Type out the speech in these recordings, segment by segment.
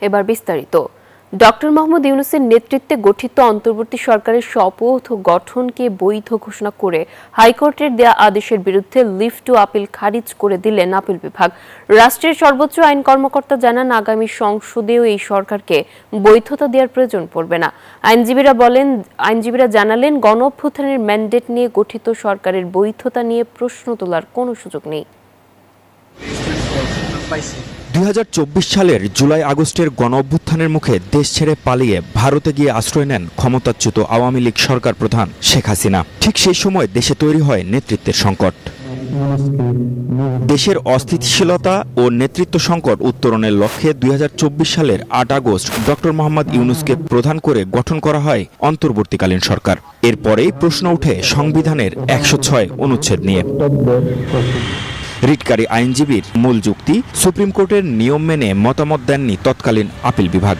এবার বিস্তারিত। ডক্টর মোহাম্মদ ইউনূসের নেতৃত্বে গঠিত অন্তর্বর্তী সরকারের শপথ গঠনকে বৈধ ঘোষণা করে হাইকোর্টের দেয়া আদেশের বিরুদ্ধে লিভ টু আপিল খারিজ করে দিলেন আপিল বিভাগ। রাষ্ট্রের সর্বোচ্চ আইন কর্মকর্তা জানান, আগামী সংসদেও এই সরকারকে বৈধতা দেওয়ার প্রয়োজন পড়বে না। আইনজীবীরা জানালেন, গণঅভ্যুত্থানের ম্যান্ডেট নিয়ে গঠিত সরকারের বৈধতা নিয়ে প্রশ্ন তোলার কোনো সুযোগ নেই। ২০২৪ সালের জুলাই আগস্টের গণঅভ্যুত্থানের মুখে দেশ ছেড়ে পালিয়ে ভারতে গিয়ে আশ্রয় নেন ক্ষমতাচ্যুত আওয়ামী লীগ সরকার প্রধান শেখ হাসিনা। ঠিক সেই সময় দেশে তৈরি হয় নেতৃত্বের সংকট। দেশের অস্থিতিশীলতা ও নেতৃত্ব সংকট উত্তরণের লক্ষ্যে ২০২৪ সালের ৮ আগস্ট ডক্টর মোহাম্মদ ইউনূসকে প্রধান করে গঠন করা হয় অন্তর্বর্তীকালীন সরকার। এরপরেই প্রশ্ন ওঠে সংবিধানের ১০৬ অনুচ্ছেদ নিয়ে। রিটকারী আইনজীবীর মূল যুক্তি, সুপ্রিম কোর্টের নিয়ম মেনে মতামত দেননি তৎকালীন আপিল বিভাগ।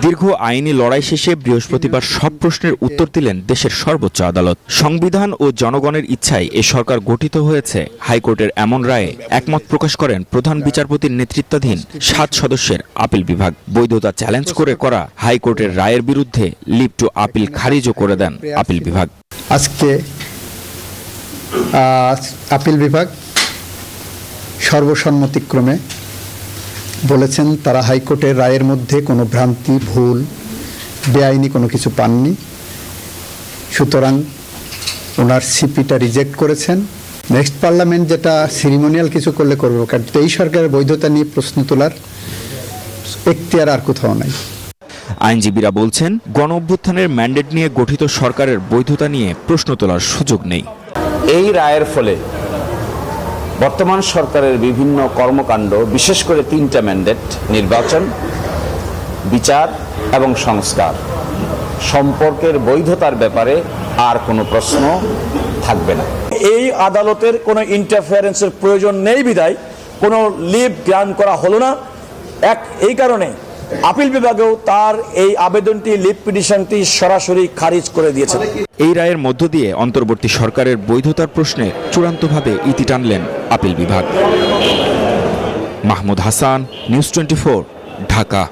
দীর্ঘ আইনি লড়াই শেষে বৃহস্পতিবার সব প্রশ্নের উত্তর দিলেন দেশের সর্বোচ্চ আদালত। সংবিধান ও জনগণের ইচ্ছায় এ সরকার গঠিত হয়েছে। হাইকোর্টের এমন রায়ে একমত প্রকাশ করেন প্রধান বিচারপতির নেতৃত্বাধীন ৭ সদস্যের আপিল বিভাগ। বৈধতা চ্যালেঞ্জ করে করা হাইকোর্টের রায়ের বিরুদ্ধে লিভ টু আপিল খারিজও করে দেন আপিল বিভাগ। আজকে আপিল বিভাগ সর্বসম্মতিক্রমে বলেছেন তারা হাইকোর্টের রায়ের মধ্যে কোনো ভ্রান্তি, ভুল, বেআইনি কোনো কিছু পাননি। সুতরাং ওনার সিপিটা রিজেক্ট করেছেন। নেক্সট পার্লামেন্ট যেটা সেরিমোনিয়াল কিছু করলে করবে, কারণ এই সরকারের বৈধতা নিয়ে প্রশ্ন তোলার এখতিয়ার আর কোথাও নাই। আইনজীবীরা বলছেন, গণঅভ্যুত্থানের ম্যান্ডেট নিয়ে গঠিত সরকারের বৈধতা নিয়ে প্রশ্ন তোলার সুযোগ নেই। এই রায়ের ফলে বর্তমান সরকারের বিভিন্ন কর্মকাণ্ড, বিশেষ করে ৩টা ম্যান্ডেট, নির্বাচন, বিচার এবং সংস্কার সম্পর্কের বৈধতার ব্যাপারে আর কোনো প্রশ্ন থাকবে না। এই আদালতের কোনো ইন্টারফারেন্সের প্রয়োজন নেই বিধায় কোনো লিভ গ্রান্ট করা হলো না। এই কারণে আপিল বিভাগেও তার এই আবেদনটি, লিভ পিটিশনটি সরাসরি খারিজ করে দিয়েছে। এই রায়ের মধ্য দিয়ে অন্তর্বর্তী সরকারের বৈধতার প্রশ্নে চূড়ান্তভাবে ইতি টানলেন আপিল বিভাগ। মাহমুদ হাসান, নিউজ 24, ঢাকা।